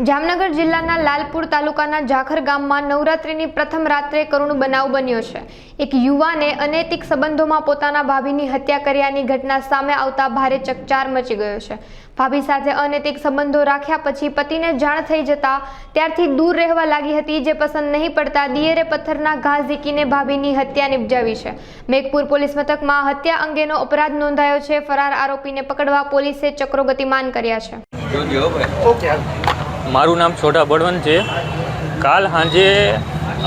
જામનગર જિલ્લાના લાલપુર તાલુકાના જાખર ગામમાં નવરાત્રિની પ્રથમ રાત્રે કરુણ બનાવ બન્યો છે। એક યુવાને અનૈતિક સંબંધોમાં પોતાના ભાભીની હત્યા કર્યાની ઘટના સામે આવતા ભારે ચકચાર મચી ગયો છે। ભાભી સાથે અનૈતિક સંબંધો રાખ્યા પછી પતિને જાણ થઈ જતા ત્યારથી દૂર રહેવા લાગી હતી, જે પસંદ નહીં પડતા દિયરે પથ્થરના ઘા ઝીકીને ભાભીની હત્યા નિપજાવી છે। મેઘપુર પોલીસ મથકમાં હત્યા અંગેનો અપરાધ નોંધાયો છે। ફરાર આરોપીને પકડવા પોલીસે ચક્રો ગતિમાન કર્યા છે। મારું નામ છોટા બળવંત છે। કાલ સાંજે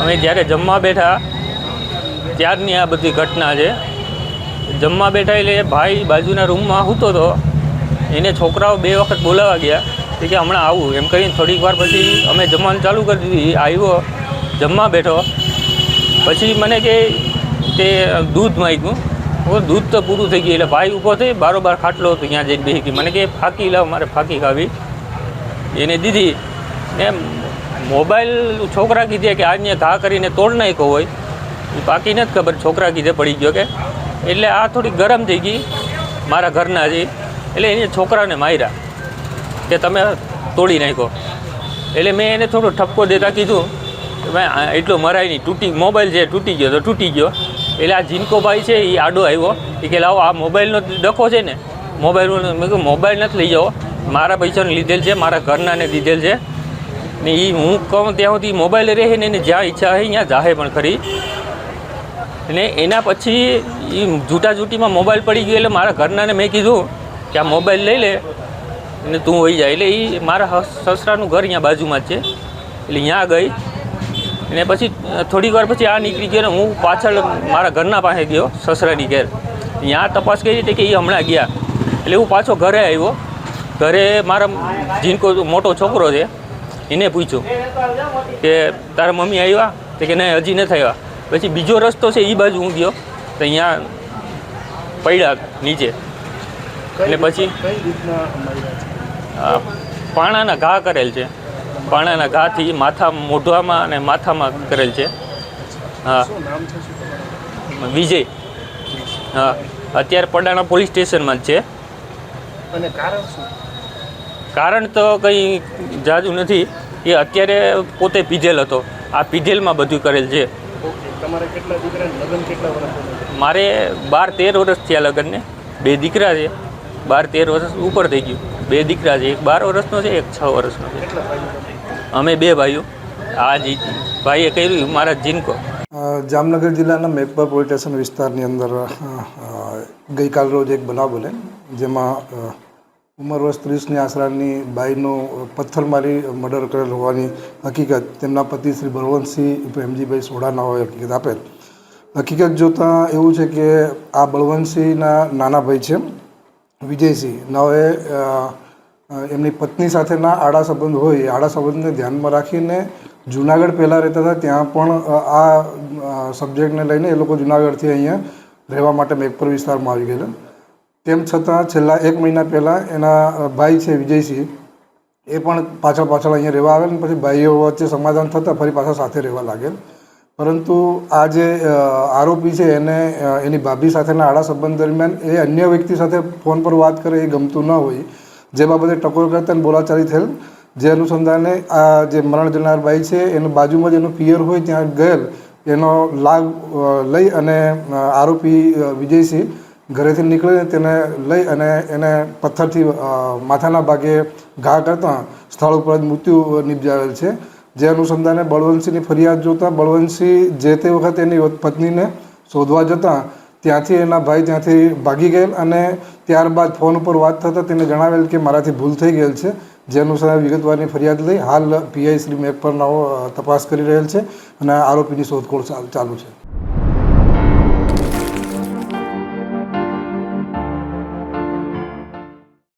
અમે જ્યારે જમવા બેઠા ત્યારની આ બધી ઘટના છે। જમવા બેઠા એટલે ભાઈ બાજુના રૂમમાં સૂતો હતો, એને છોકરાઓ 2 વખત બોલાવવા ગયા કે હમણાં આવું એમ કરીને થોડીક વાર પછી અમે જમવાનું ચાલુ કરી દીધી। આવ્યો, જમવા બેઠો, પછી મને કે તે દૂધ માંગ્યું। દૂધ તો પૂરું થઈ ગયું એટલે ભાઈ ઊભો થઈ બારોબાર ખાટલો હતો ત્યાં જઈને બેસી ગઈ। મને કે ફાંકી લાવ, મારે ફાંકી ખાવી, એને દીધી ને મોબાઈલ છોકરા કીધે કે આજને ઘા કરીને તોડ નાખ્યો હોય, એ પાકી નથી ખબર, છોકરા કીધે પડી ગયો કે એટલે આ થોડી ગરમ થઈ ગઈ મારા ઘરના છે એટલે એને છોકરાને માર્યા કે તમે તોડી નાખ્યો। એટલે મેં એને થોડો ઠપકો દેતા કીધું કે ભાઈ એટલો મરાય નહીં, તૂટી મોબાઈલ છે તૂટી ગયો તો તૂટી ગયો। એટલે આ જીનકો ભાઈ છે એ આડો આવ્યો, એ કે લાવો આ મોબાઈલનો ડખો છે ને, મોબાઈલ મેં કહ્યું મોબાઈલ નથી લઈ જાઓ, મારા પૈસાને લીધેલ છે, મારા ઘરનાને દીધેલ છે ને એ હું કહું ત્યાં સુધી મોબાઈલ રહે ને એને જ્યાં ઈચ્છા હોય ત્યાં જાહે પણ ખરી। અને એના પછી એ જૂટીમાં મોબાઈલ પડી ગયો એટલે મારા ઘરનાને મેં કીધું કે આ મોબાઈલ લઈ લે અને તું હોઈ જાય। એટલે એ મારા સસરાનું ઘર અહીંયા બાજુમાં જ છે, એટલે ત્યાં ગઈ અને પછી થોડીક વાર પછી આ નીકળી ગયો ને હું પાછળ મારા ઘરના પાસે ગયો સસરાની ઘેર, ત્યાં તપાસ કરી હતી કે એ હમણાં ગયા। એટલે હું પાછો ઘરે આવ્યો, ઘરે મારા જીનકો મોટો છોકરો છે એને પૂછ્યું કે તારા મમ્મી આવ્યા? તો કે નહીં હજી નથી આવ્યા। પછી બીજો રસ્તો છે એ બાજુ હું ગયો તો અહીંયા પડ્યા નીચે, એટલે પછી પાણાના ઘા કરેલ છે, પાણાના ઘાથી માથા મોઢામાં અને માથામાં કરેલ છે। હા, વિજય। હા, અત્યારે પડાણા પોલીસ સ્ટેશનમાં જ છે। અને કારણ શું? કારણ તો કંઈ જાજુ નથી, એ અત્યારે પોતે પીધેલ હતો, આ પીધેલમાં બધું કરેલ છે। તમારે કેટલા દીકરા, લગ્ન કેટલા વર્ષ? મારે 12-13 વર્ષ થયા લગ્નને, 2 દીકરા છે, 12-13 વર્ષ ઉપર થઈ ગયું। 2 દીકરા છે, એક 12 વર્ષનો છે, એક 6 વર્ષનો છે। કેટલા ભાઈઓ? અમે 2 ભાઈઓ। આ જ ભાઈએ કર્યું મારા જીનકો। જામનગર જિલ્લાના મેઘપર પોલીસ સ્ટેશન વિસ્તારની અંદર ગઈકાલ રોજ એક બનાવ બને, જેમાં ઉંમર વર્ષ 30ની આસરાની બાઈનું પથ્થર મારી મર્ડર કરેલ હોવાની હકીકત તેમના પતિ શ્રી બળવંતસિંહ પ્રેમજીભાઈ સોડાના હોય હકીકત આપેલ। હકીકત જોતાં એવું છે કે આ બળવંતસિંહના નાના ભાઈ છે વિજયસિંહ, નવે એમની પત્ની સાથેના આડા સંબંધ હોય, આડા સંબંધને ધ્યાનમાં રાખીને જુનાગઢ પહેલાં રહેતા હતા, ત્યાં પણ આ સબ્જેક્ટને લઈને એ લોકો જુનાગઢથી અહીંયા રહેવા માટે મેઘપર વિસ્તારમાં આવી ગયેલા। તેમ છતાં છેલ્લા 1 મહિના પહેલાં એના ભાઈ છે વિજયસિંહ, એ પણ પાછળ અહીંયા રહેવા આવેલ, પછી ભાઈઓ વચ્ચે સમાધાન થતાં ફરી પાછા સાથે રહેવા લાગેલ। પરંતુ આ જે આરોપી છે એને એની ભાભી સાથેના આડા સંબંધ દરમિયાન એ અન્ય વ્યક્તિ સાથે ફોન પર વાત કરે એ ગમતું ન હોય, જે બાબતે ટકોર કરતા અને બોલાચાલી થયેલ, જે અનુસંધાને આ જે મરણ જનાર બાઈ છે એનું બાજુમાં જ એનું પિયર હોય ત્યાં ગયેલ, એનો લાભ લઈ અને આરોપી વિજયસિંહ ઘરેથી નીકળીને તેને લઈ અને એને પથ્થરથી માથાના ભાગે ઘા કરતાં સ્થળ ઉપર જ મૃત્યુ નિપજાવેલ છે। જે અનુસંધાને બળવંતસિંહની ફરિયાદ જોતાં બળવંતસિંહ જે તે વખતે એની પત્નીને શોધવા જતાં ત્યાંથી એના ભાઈ ત્યાંથી ભાગી ગયેલ અને ત્યારબાદ ફોન ઉપર વાત થતાં તેને જણાવેલ કે મારાથી ભૂલ થઈ ગયેલ છે। જે અનુસાર વિગતવારની ફરિયાદ લઈ હાલ પીઆઈ શ્રી મેઘપરના તપાસ કરી રહેલ છે અને આરોપીની શોધખોળ ચાલુ છે।